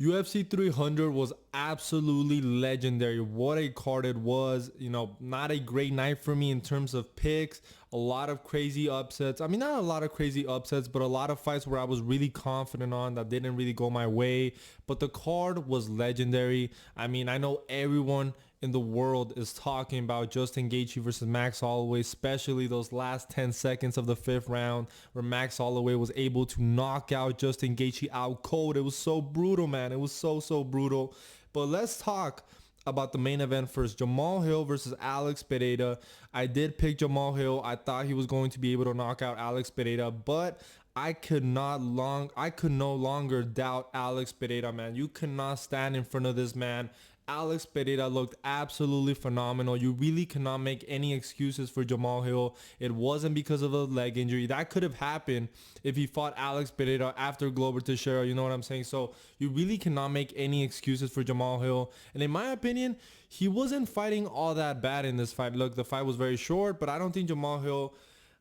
UFC 300 was absolutely legendary. What a card it was. You know, not a great night for me in terms of picks. A lot of crazy upsets. I mean, not a lot of crazy upsets, but a lot of fights where I was really confident on that didn't really go my way. But the card was legendary. I mean, I know everyone in the world is talking about Justin Gaethje versus Max Holloway, especially those last 10 seconds of the fifth round where Max Holloway was able to knock out Justin Gaethje out cold. It was so brutal, man. It was so brutal. But let's talk about the main event first. Jamal Hill versus Alex Pereira. I did pick Jamal Hill. I thought he was going to be able to knock out Alex Pereira, but I could no longer doubt Alex Pereira, man. You cannot stand in front of this man. Alex Pereira looked absolutely phenomenal. You really cannot make any excuses for Jamal Hill. It wasn't because of a leg injury. That could have happened if he fought Alex Pereira after Glover Teixeira. You know what I'm saying? So you really cannot make any excuses for Jamal Hill. And in my opinion, he wasn't fighting all that bad in this fight. Look, the fight was very short, but I don't think Jamal Hill...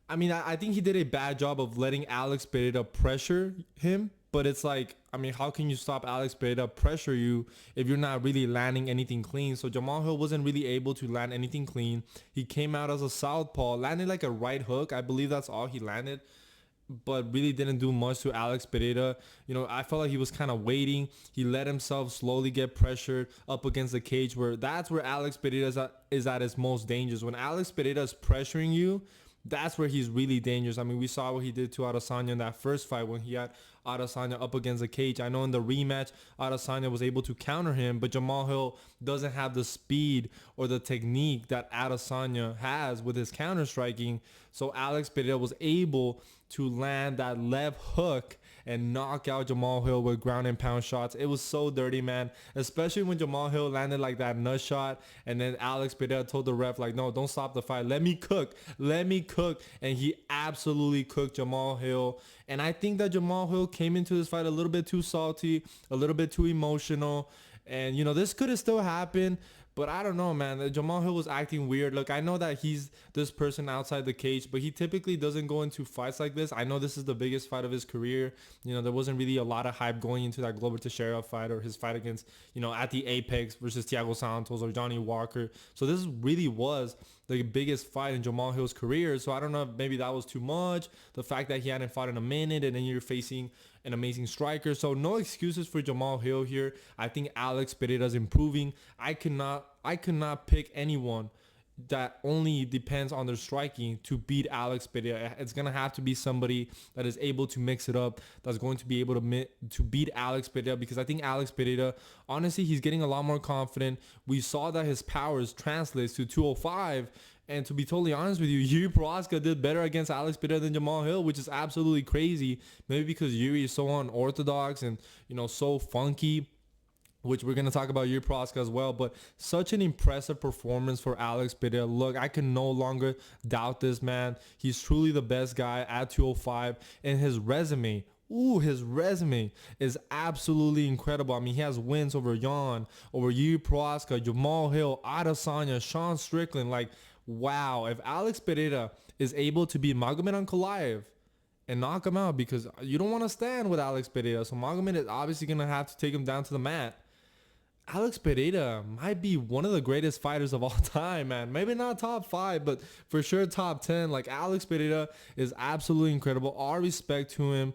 I mean, I think he did a bad job of letting Alex Pereira pressure him. But it's like, I mean, how can you stop Alex Pereira pressure you if you're not really landing anything clean? So Jamal Hill wasn't really able to land anything clean. He came out as a southpaw, landed like a right hook. I believe that's all he landed, but really didn't do much to Alex Pereira. You know, I felt like he was kind of waiting. He let himself slowly get pressured up against the cage, where that's where Alex Pereira is at his most dangerous. When Alex Pereira is pressuring you, that's where he's really dangerous. I mean, we saw what he did to Adesanya in that first fight when he had Adesanya up against the cage. I know in the rematch, Adesanya was able to counter him, but Jamal Hill doesn't have the speed or the technique that Adesanya has with his counter striking. So Alex Pereira was able to land that left hook and knock out Jamal Hill with ground and pound shots. It was so dirty, man. Especially when Jamal Hill landed like that nut shot, and then Alex Pereira told the ref, like, no, don't stop the fight. Let me cook. Let me cook. And he absolutely cooked Jamal Hill. And I think that Jamal Hill came into this fight a little bit too salty, a little bit too emotional. And, you know, this could have still happened, but I don't know, man. Jamal Hill was acting weird. Look, I know that he's this person outside the cage, but he typically doesn't go into fights like this. I know this is the biggest fight of his career. You know, there wasn't really a lot of hype going into that Glover Teixeira fight or his fight against, you know, at the Apex versus Thiago Santos or Johnny Walker. So this really was the biggest fight in Jamal Hill's career. So I don't know if maybe that was too much. The fact that he hadn't fought in a minute and then you're facing an amazing striker. So no excuses for Jamal Hill here. I think Alex Pereira's improving. I could not pick anyone that only depends on their striking to beat Alex Pereira. It's going to have to be somebody that is able to mix it up, that's going to be able to beat Alex Pereira, because I think Alex Pereira, honestly, he's getting a lot more confident. We saw that his powers translates to 205. And to be totally honest with you, Yuri Prochazka did better against Alex Pereira than Jamal Hill, which is absolutely crazy. Maybe because Yuri is so unorthodox and, you know, so funky, which we're going to talk about Yuri Prochazka as well. But such an impressive performance for Alex Pereira. Look, I can no longer doubt this man. He's truly the best guy at 205. And his resume, his resume is absolutely incredible. I mean, he has wins over Jan, over Yuri Prochazka, Jamal Hill, Adesanya, Sean Strickland. Like, wow. If Alex Pereira is able to beat Magomed Ankalaev and knock him out, because you don't want to stand with Alex Pereira, so Magomed is obviously going to have to take him down to the mat. Alex Pereira might be one of the greatest fighters of all time, man. Maybe not top 5, but for sure top 10. Like, Alex Pereira is absolutely incredible. All respect to him.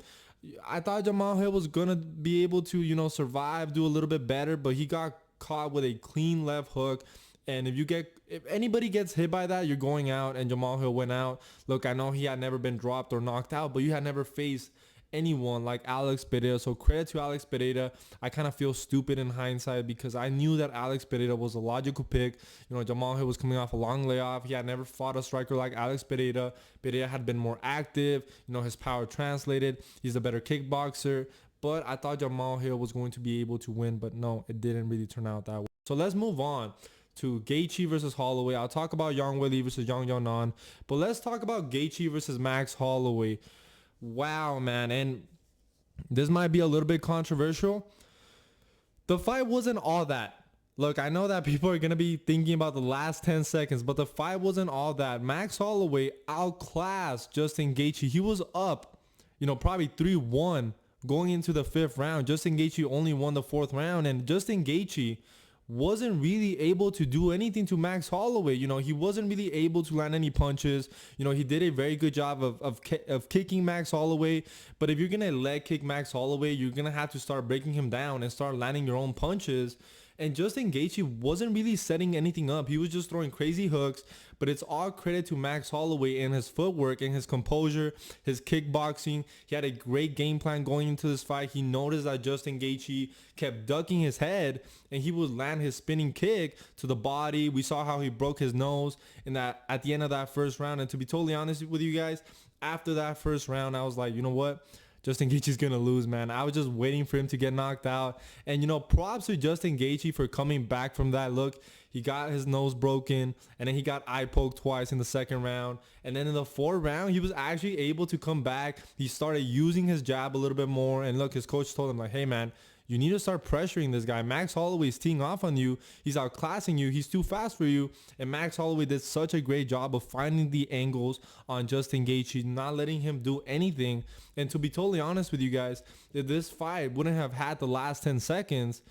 I thought Jamal Hill was going to be able to, you know, survive, do a little bit better, but he got caught with a clean left hook. And if anybody gets hit by that, you're going out, and Jamal Hill went out. Look, I know he had never been dropped or knocked out, but you had never faced anyone like Alex Pereira. So credit to Alex Pereira. I kind of feel stupid in hindsight because I knew that Alex Pereira was a logical pick. You know, Jamal Hill was coming off a long layoff. He had never fought a striker like Alex Pereira. Pereira had been more active. You know, his power translated. He's a better kickboxer. But I thought Jamal Hill was going to be able to win, but no, it didn't really turn out that way. So let's move on to Gaethje versus Holloway. I'll talk about Yang Weili versus Yang Yanan, but let's talk about Gaethje versus Max Holloway. Wow, man. And this might be a little bit controversial. The fight wasn't all that. Look, I know that people are going to be thinking about the last 10 seconds, but the fight wasn't all that. Max Holloway outclassed Justin Gaethje. He was up, you know, probably 3-1 going into the 5th round. Justin Gaethje only won the 4th round, and Justin Gaethje wasn't really able to do anything to Max Holloway. You know, he wasn't really able to land any punches. You know, he did a very good job of kicking Max Holloway. But if you're going to leg kick Max Holloway, you're going to have to start breaking him down and start landing your own punches. And Justin Gaethje wasn't really setting anything up. He was just throwing crazy hooks. But it's all credit to Max Holloway and his footwork and his composure, his kickboxing. He had a great game plan going into this fight. He noticed that Justin Gaethje kept ducking his head, and he would land his spinning kick to the body. We saw how he broke his nose in that at the end of that 1st round. And to be totally honest with you guys, after that 1st round, I was like, you know what? Justin Gaethje's going to lose, man. I was just waiting for him to get knocked out. And, you know, props to Justin Gaethje for coming back from that. Look, he got his nose broken, and then he got eye poked twice in the 2nd round. And then in the 4th round, he was actually able to come back. He started using his jab a little bit more. And look, his coach told him, like, hey, man, you need to start pressuring this guy. Max Holloway is teeing off on you. He's outclassing you. He's too fast for you. And Max Holloway did such a great job of finding the angles on Justin Gaethje, not letting him do anything. And to be totally honest with you guys, if this fight wouldn't have had the last 10 seconds,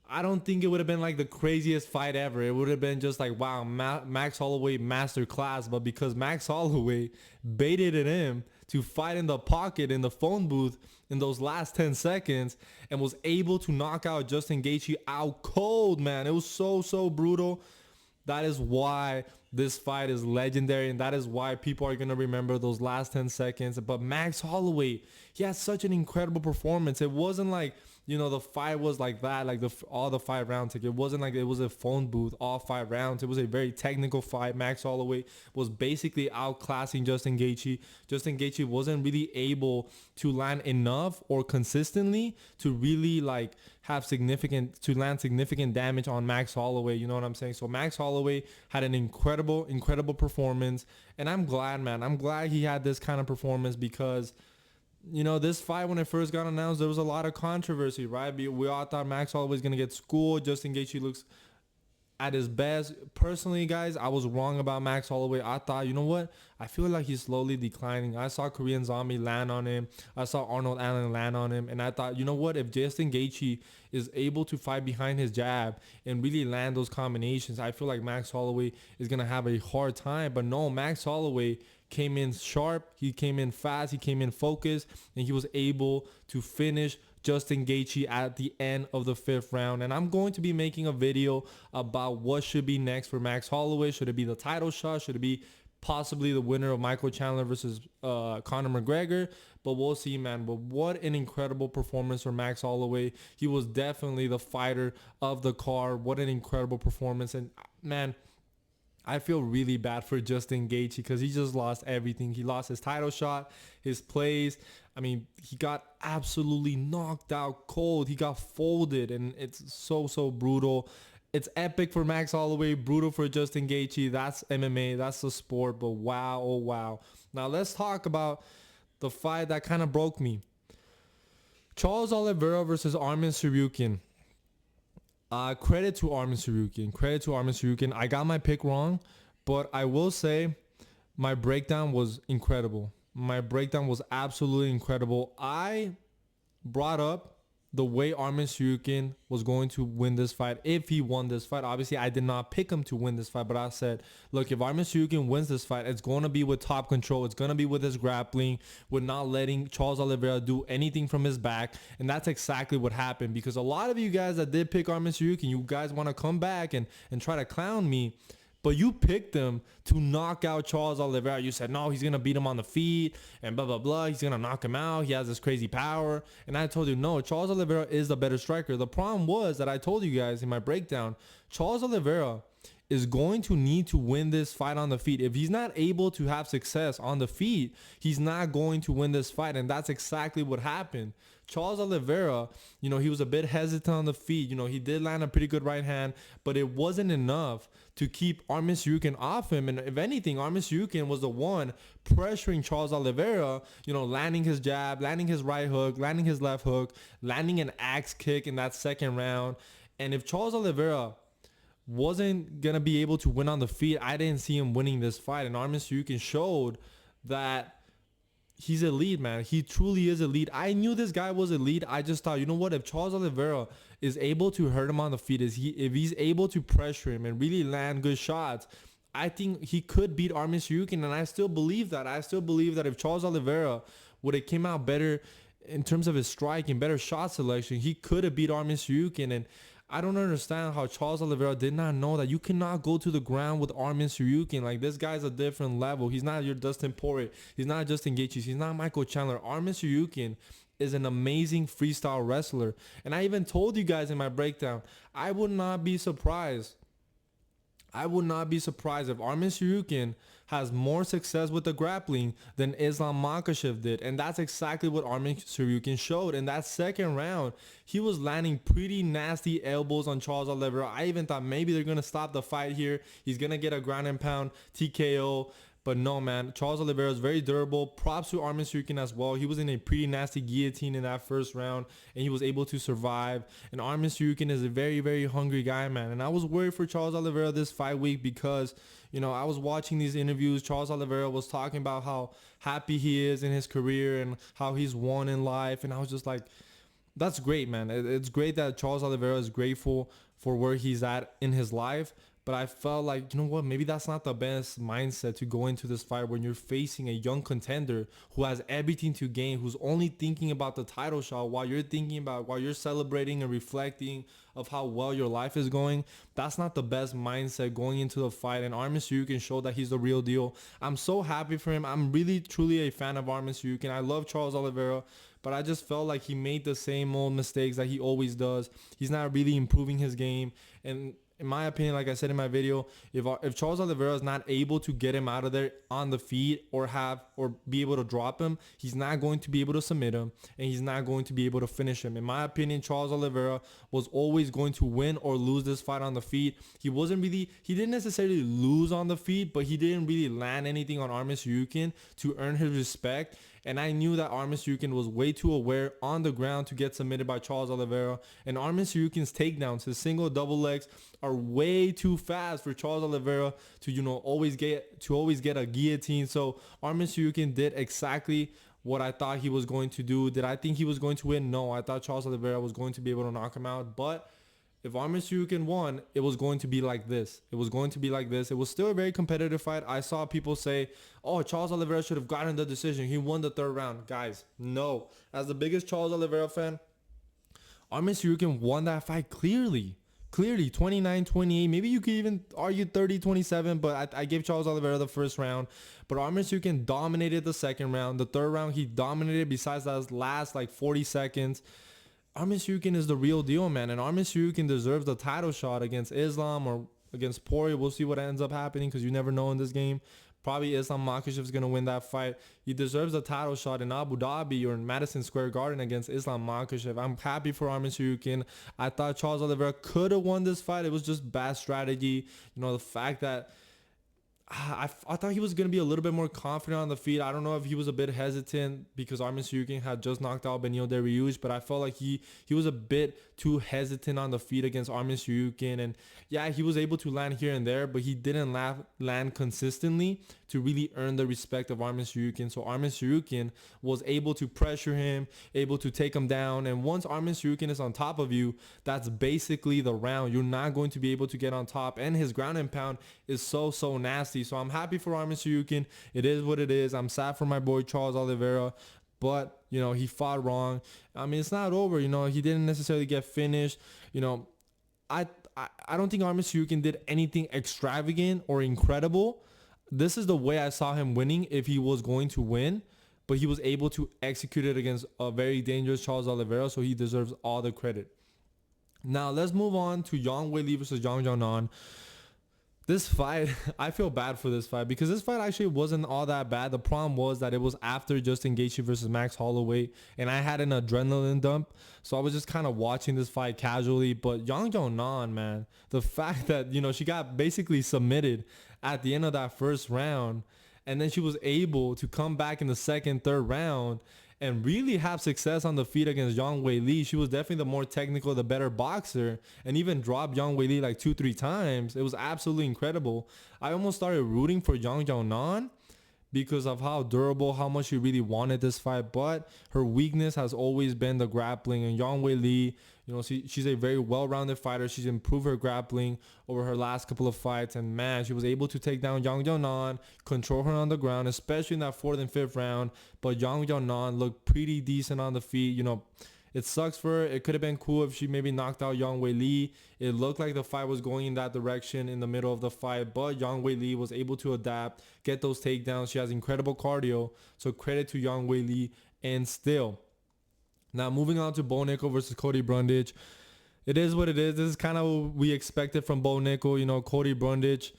I don't think it would have been like the craziest fight ever. It would have been just like, wow, Max Holloway masterclass. But because Max Holloway baited it in to fight in the pocket in the phone booth in those last 10 seconds and was able to knock out Justin Gaethje out cold, man. It was so brutal. That is why this fight is legendary, and that is why people are going to remember those last 10 seconds. But Max Holloway, he had such an incredible performance. It wasn't like, you know, the fight was like that, like all the 5 rounds. Like, it wasn't like it was a phone booth all 5 rounds. It was a very technical fight. Max Holloway was basically outclassing Justin Gaethje. Justin Gaethje wasn't really able to land enough or consistently to really like land significant damage on Max Holloway. You know what I'm saying? So Max Holloway had an incredible performance, and I'm glad, man. I'm glad he had this kind of performance because, you know, this fight, when it first got announced, there was a lot of controversy, right? We all thought Max Holloway was going to get schooled. Justin Gaethje looks at his best. Personally, guys, I was wrong about Max Holloway. I thought, you know what? I feel like he's slowly declining. I saw Korean Zombie land on him. I saw Arnold Allen land on him. And I thought, you know what? If Justin Gaethje is able to fight behind his jab and really land those combinations, I feel like Max Holloway is going to have a hard time. But no, Max Holloway came in sharp, he came in fast, he came in focused, and he was able to finish Justin Gaethje at the end of the 5th round. And I'm going to be making a video about what should be next for Max Holloway. Should it be the title shot? Should it be possibly the winner of Michael Chandler versus Conor McGregor? But we'll see, man. But what an incredible performance for Max Holloway. He was definitely the fighter of the card. What an incredible performance. And man, I feel really bad for Justin Gaethje because he just lost everything. He lost his title shot, his plays. I mean, he got absolutely knocked out cold. He got folded, and it's so brutal. It's epic for Max Holloway, brutal for Justin Gaethje. That's MMA, that's the sport. But wow, oh wow. Now let's talk about the fight that kind of broke me. Charles Oliveira versus Arman Tsarukyan. Credit to Arman Tsarukyan. I got my pick wrong, but I will say my breakdown was incredible. My breakdown was absolutely incredible. I brought up the way Arman Tsarukyan was going to win this fight if he won this fight. Obviously, I did not pick him to win this fight, but I said, look, if Arman Tsarukyan wins this fight, it's going to be with top control. It's going to be with his grappling, with not letting Charles Oliveira do anything from his back. And that's exactly what happened, because a lot of you guys that did pick Arman Tsarukyan, you guys want to come back and try to clown me. But you picked him to knock out Charles Oliveira. You said, no, he's going to beat him on the feet and blah, blah, blah. He's going to knock him out. He has this crazy power. And I told you, no, Charles Oliveira is the better striker. The problem was that I told you guys in my breakdown, Charles Oliveira is going to need to win this fight on the feet. If he's not able to have success on the feet, he's not going to win this fight. And that's exactly what happened. Charles Oliveira, he was a bit hesitant on the feet. He did land a pretty good right hand, but it wasn't enough to keep Arman Tsarukyan off him. And if anything, Arman Tsarukyan was the one pressuring Charles Oliveira, landing his jab, landing his right hook, landing his left hook, landing an axe kick in that 2nd round. And if Charles Oliveira wasn't going to be able to win on the feet, I didn't see him winning this fight. And Arman Tsarukyan showed that he's elite, man. He truly is elite. I knew this guy was elite. I just thought, you know what? If Charles Oliveira is able to hurt him on the feet, if he's able to pressure him and really land good shots, I think he could beat Armin Tsarukyan, and I still believe that. I still believe that if Charles Oliveira would have came out better in terms of his striking, better shot selection, he could have beat Armin Tsarukyan. And I don't understand how Charles Oliveira did not know that you cannot go to the ground with Armin Tsarukyan. Like, this guy's a different level. He's not your Dustin Poirier. He's not Justin Gaethje. He's not Michael Chandler. Armin Tsarukyan is an amazing freestyle wrestler. And I even told you guys in my breakdown, I would not be surprised if Armin Tsarukyan has more success with the grappling than Islam Makhachev did. And that's exactly what Armin Tsarukyan showed. In that second round, he was landing pretty nasty elbows on Charles Oliveira. I even thought maybe they're going to stop the fight here. He's going to get a ground and pound TKO. But no, man, Charles Oliveira is very durable. Props to Armin Tsarukyan as well. He was in a pretty nasty guillotine in that first round, and he was able to survive. And Armin Tsarukyan is a very, very hungry guy, man. And I was worried for Charles Oliveira this fight week because, you know, I was watching these interviews. Charles Oliveira was talking about how happy he is in his career and how he's won in life. And I was just like, that's great, man. It's great that Charles Oliveira is grateful for where he's at in his life. But I felt like, you know what, maybe that's not the best mindset to go into this fight when you're facing a young contender who has everything to gain, who's only thinking about the title shot while you're celebrating and reflecting of how well your life is going. That's not the best mindset going into the fight. And Armin Tsarukyan showed that he's the real deal. I'm so happy for him. I'm really, truly a fan of Armin Tsarukyan. I love Charles Oliveira, but I just felt like he made the same old mistakes that he always does. He's not really improving his game. And in my opinion, like I said in my video, if Charles Oliveira is not able to get him out of there on the feet or be able to drop him, he's not going to be able to submit him, and he's not going to be able to finish him. In my opinion, Charles Oliveira was always going to win or lose this fight on the feet. He didn't necessarily lose on the feet, but he didn't really land anything on Armin Tsarukyan to earn his respect. And I knew that Armin Tsarukyan was way too aware on the ground to get submitted by Charles Oliveira. And Armin Tsarukyan's takedowns, his single double legs, are way too fast for Charles Oliveira to, you know, always get a guillotine. So Armin Tsarukyan did exactly what I thought he was going to do. Did I think he was going to win? No, I thought Charles Oliveira was going to be able to knock him out. But if Armin Tsarukyan won, it was going to be like this. It was still a very competitive fight. I saw people say, oh, Charles Oliveira should have gotten the decision. He won the third round. Guys, no. As the biggest Charles Oliveira fan, Armin Tsarukyan won that fight clearly. 29-28. Maybe you could even argue 30-27, but I gave Charles Oliveira the first round. But Armin Tsarukyan dominated the second round. The third round, he dominated besides that last like 40 seconds. Armin Tsarukyan is the real deal, man. And Armin Tsarukyan deserves the title shot against Islam or against Poirier. We'll see what ends up happening because you never know in this game. Probably Islam Makhachev is going to win that fight. He deserves a title shot in Abu Dhabi or in Madison Square Garden against Islam Makhachev. I'm happy for Armin Tsarukyan. I thought Charles Oliveira could have won this fight. It was just bad strategy. You know, the fact that I thought he was going to be a little bit more confident on the feet. I don't know if he was a bit hesitant because Armin Tsarukyan had just knocked out Beneil Dariush, but I felt like he was a bit too hesitant on the feet against Armin Tsarukyan. And yeah, he was able to land here and there, but he didn't land consistently to really earn the respect of Armin Tsarukyan. So Armin Tsarukyan was able to pressure him, able to take him down. And once Armin Tsarukyan is on top of you, that's basically the round. You're not going to be able to get on top. And his ground and pound is so nasty. So I'm happy for Armin Tsarukyan. It is what it is. I'm sad for my boy Charles Oliveira. But, you know, he fought wrong. I mean, it's not over. You know, he didn't necessarily get finished. You know, I don't think Armin Tsarukyan did anything extravagant or incredible. This is the way I saw him winning if he was going to win. But he was able to execute it against a very dangerous Charles Oliveira. So he deserves all the credit. Now, let's move on to Yang Weili versus Zhang Jianan. This fight, I feel bad for this fight because this fight actually wasn't all that bad. The problem was that it was after Justin Gaethje versus Max Holloway, and I had an adrenaline dump, so I was just kind of watching this fight casually. But Zhang Jianan, man, the fact that, you know, she got basically submitted at the end of that first round, and then she was able to come back in the second, third round and really have success on the feet against Yang Weili. She was definitely the more technical, the better boxer, and even dropped Yang Weili like 2-3 times. It was absolutely incredible. I almost started rooting for Zhang Jianan because of how durable, how much she really wanted this fight. But her weakness has always been the grappling. And Yang Wei Li, she's a very well-rounded fighter. She's improved her grappling over her last couple of fights. And man, she was able to take down Yang Jianan, control her on the ground, especially in that fourth and fifth round. But Yang Jianan looked pretty decent on the feet. It sucks for her. It could have been cool if she maybe knocked out Yang Wei Li. It looked like the fight was going in that direction in the middle of the fight, but Yang Wei Li was able to adapt, get those takedowns. She has incredible cardio, so credit to Yang Wei Li. And still, now moving on to Bo Nickal versus Cody Brundage. It is what it is. This is kind of what we expected from Bo Nickal. Cody Brundage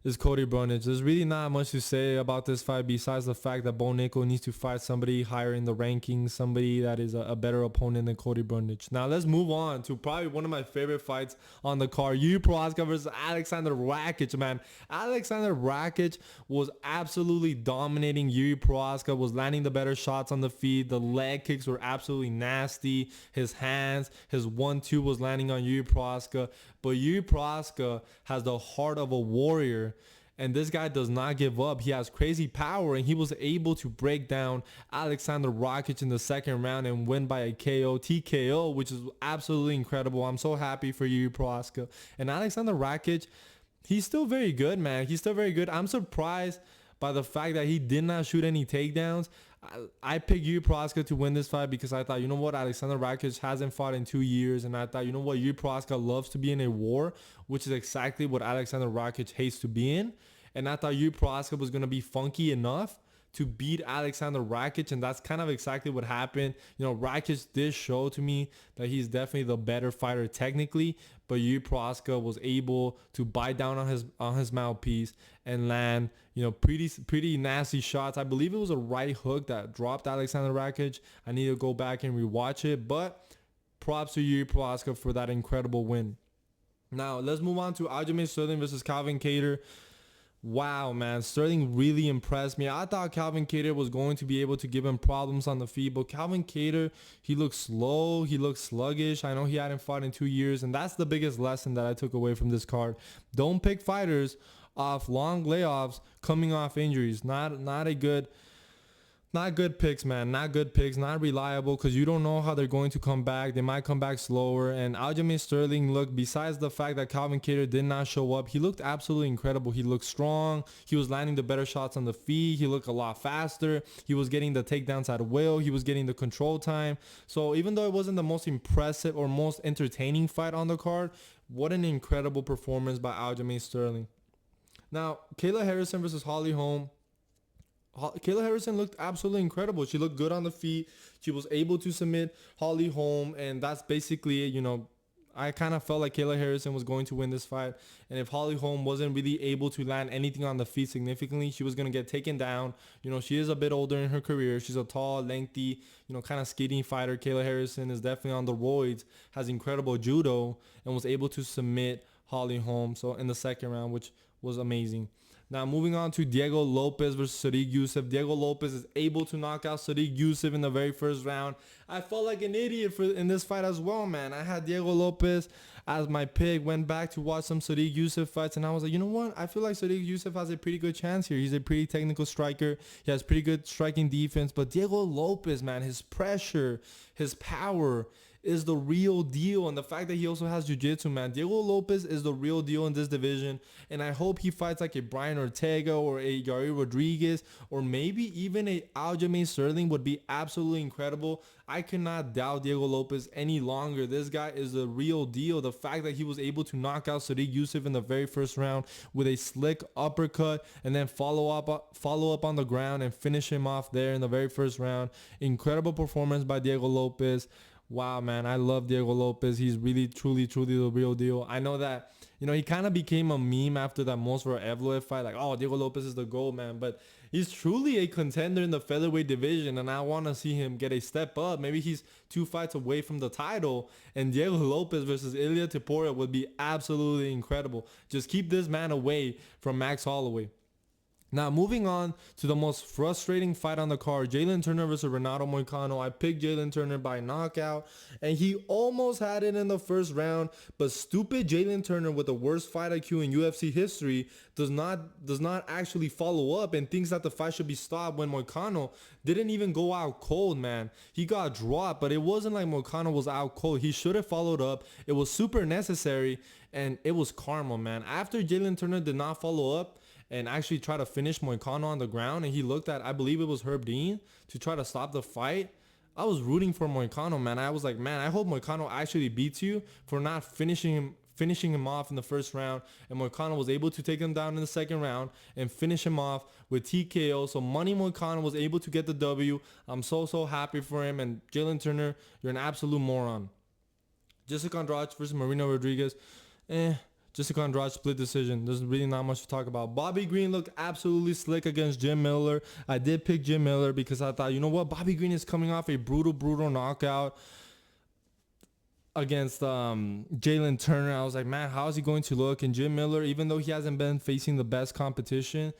is Cody Brundage. There's really not much to say about this fight besides the fact that Bo Nickal needs to fight somebody higher in the rankings, somebody that is a better opponent than Cody Brundage. Now let's move on to probably one of my favorite fights on the card. Prochazka versus Alexander Rakic, man. Alexander Rakic was absolutely dominating. Prochazka was landing the better shots on the feet. The leg kicks were absolutely nasty. His hands, his 1-2 was landing on Prochazka. But Prochazka has the heart of a warrior. And this guy does not give up. He has crazy power, and he was able to break down Alexander Rakic in the second round and win by a TKO, which is absolutely incredible. I'm so happy for Prochazka. And Alexander Rakic, he's still very good, man. He's still very good. I'm surprised by the fact that he did not shoot any takedowns. I picked Prochazka to win this fight because I thought, Alexander Rakic hasn't fought in 2 years. And I thought, Prochazka loves to be in a war, which is exactly what Alexander Rakic hates to be in. And I thought Prochazka was going to be funky enough to beat Alexander Rakic, and that's kind of exactly what happened. Rakic did show to me that he's definitely the better fighter technically, but Prochazka was able to bite down on his mouthpiece and land, pretty nasty shots. I believe it was a right hook that dropped Alexander Rakic. I need to go back and rewatch it, but props to Prochazka for that incredible win. Now let's move on to Aljamain Sterling versus Calvin Kattar. Wow, man. Sterling really impressed me. I thought Calvin Kattar was going to be able to give him problems on the feet, but Calvin Kattar, he looked slow. He looked sluggish. I know he hadn't fought in 2 years, and that's the biggest lesson that I took away from this card. Don't pick fighters off long layoffs coming off injuries. Not good picks, man. Not good picks. Not reliable because you don't know how they're going to come back. They might come back slower. And Aljamain Sterling looked, besides the fact that Calvin Kattar did not show up, he looked absolutely incredible. He looked strong. He was landing the better shots on the feet. He looked a lot faster. He was getting the takedowns at will. He was getting the control time. So even though it wasn't the most impressive or most entertaining fight on the card, what an incredible performance by Aljamain Sterling. Now, Kayla Harrison versus Holly Holm. Kayla Harrison looked absolutely incredible. She looked good on the feet. She was able to submit Holly Holm, and that's basically it. I kind of felt like Kayla Harrison was going to win this fight, and if Holly Holm wasn't really able to land anything on the feet significantly, she was going to get taken down. She is a bit older in her career. She's a tall, lengthy, kind of skating fighter. Kayla Harrison is definitely on the roids, has incredible judo, and was able to submit Holly Holm in the second round, which was amazing. Now moving on to Diego Lopez versus Sodiq Yusuff. Diego Lopez is able to knock out Sodiq Yusuff in the very first round. I felt like an idiot in this fight as well, man. I had Diego Lopez as my pick. Went back to watch some Sodiq Yusuff fights, and I was like, you know what? I feel like Sodiq Yusuff has a pretty good chance here. He's a pretty technical striker. He has pretty good striking defense. But Diego Lopez, man, his pressure, his power is the real deal. And the fact that he also has jiu-jitsu, man. Diego Lopez is the real deal in this division. And I hope he fights like a Brian Ortega or a Yair Rodriguez or maybe even a Aljamain Sterling would be absolutely incredible. I cannot doubt Diego Lopez any longer. This guy is the real deal. The fact that he was able to knock out Sodiq Yusuff in the very first round with a slick uppercut and then follow up on the ground and finish him off there in the very first round. Incredible performance by Diego Lopez. Wow, man, I love Diego Lopez. He's really, truly the real deal. I know that, he kind of became a meme after that Movsar Evloev fight. Like, oh, Diego Lopez is the GOAT, man. But he's truly a contender in the featherweight division, and I want to see him get a step up. Maybe he's 2 fights away from the title, and Diego Lopez versus Ilia Topuria would be absolutely incredible. Just keep this man away from Max Holloway. Now, moving on to the most frustrating fight on the card, Jalen Turner versus Renato Moicano. I picked Jalen Turner by knockout, and he almost had it in the first round, but stupid Jalen Turner, with the worst fight IQ in UFC history, does not actually follow up and thinks that the fight should be stopped when Moicano didn't even go out cold, man. He got dropped, but it wasn't like Moicano was out cold. He should have followed up. It was super necessary, and it was karma, man. After Jalen Turner did not follow up and actually try to finish Moicano on the ground, and he looked at, I believe it was Herb Dean, to try to stop the fight, I was rooting for Moicano, man. I was like, man, I hope Moicano actually beats you for not finishing him off in the first round. And Moicano was able to take him down in the second round and finish him off with TKO. So Money Moicano was able to get the W. I'm so happy for him. And Jalen Turner, you're an absolute moron. Jessica Andrade versus Marina Rodriguez. Jessica Andrade split decision. There's really not much to talk about. Bobby Green looked absolutely slick against Jim Miller. I did pick Jim Miller because I thought, you know what? Bobby Green is coming off a brutal knockout against Jalen Turner. I was like, man, how is he going to look? And Jim Miller, even though he hasn't been facing the best competition,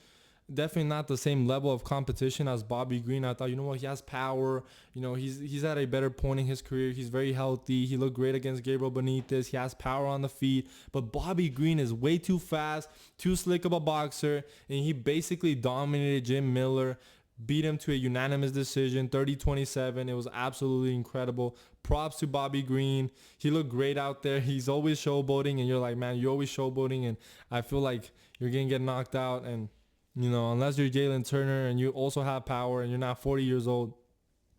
definitely not the same level of competition as Bobby Green. I thought, you know what, he has power. You know, he's at a better point in his career. He's very healthy. He looked great against Gabriel Benitez. He has power on the feet. But Bobby Green is way too fast, too slick of a boxer, and he basically dominated Jim Miller, beat him to a unanimous decision, 30-27. It was absolutely incredible. Props to Bobby Green. He looked great out there. He's always showboating, and you're like, man, you're always showboating, and I feel like you're going to get knocked out. And you know, unless you're Jalen Turner and you also have power and you're not 40 years old,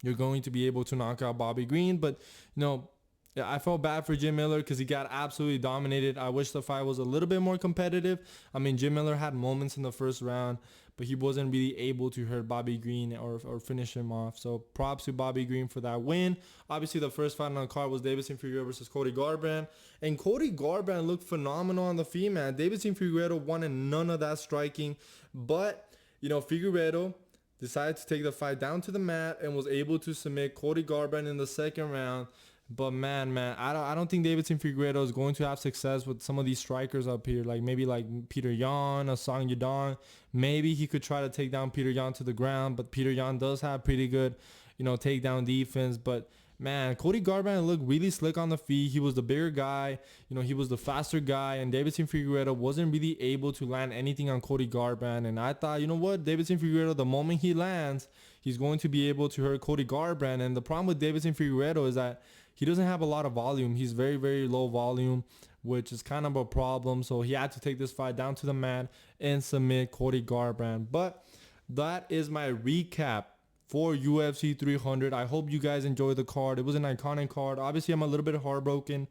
you're going to be able to knock out Bobby Green. But, you know, I felt bad for Jim Miller because he got absolutely dominated. I wish the fight was a little bit more competitive. I mean, Jim Miller had moments in the first round, but he wasn't really able to hurt Bobby Green or finish him off. So props to Bobby Green for that win. Obviously, the first fight on the card was Deiveson Figueiredo versus Cody Garbrandt. And Cody Garbrandt looked phenomenal on the feet, man. Deiveson Figueiredo won in none of that striking. But, you know, Figueiredo decided to take the fight down to the mat and was able to submit Cody Garbrandt in the second round. But man, I don't think Deiveson Figueiredo is going to have success with some of these strikers up here. Like maybe like Peter Yan or Song Yadong. Maybe he could try to take down Peter Yan to the ground. But Peter Yan does have pretty good, you know, takedown defense. But man, Cody Garbrandt looked really slick on the feet. He was the bigger guy. You know, he was the faster guy. And Deiveson Figueiredo wasn't really able to land anything on Cody Garbrandt. And I thought, you know what, Deiveson Figueiredo, the moment he lands, he's going to be able to hurt Cody Garbrandt. And the problem with Deiveson Figueiredo is that he doesn't have a lot of volume. He's very low volume, which is kind of a problem. So he had to take this fight down to the mat and submit Cody Garbrandt. But that is my recap for UFC 300. I hope you guys enjoyed the card. It was an iconic card. Obviously, I'm a little bit heartbroken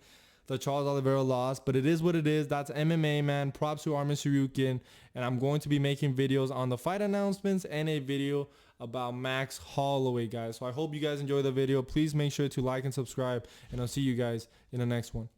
that Charles Oliveira lost, but it is what it is. That's MMA, man. Props to Armin Tsarukyan. And I'm going to be making videos on the fight announcements and a video about Max Holloway, guys. So I hope you guys enjoy the video. Please make sure to like and subscribe, and I'll see you guys in the next one.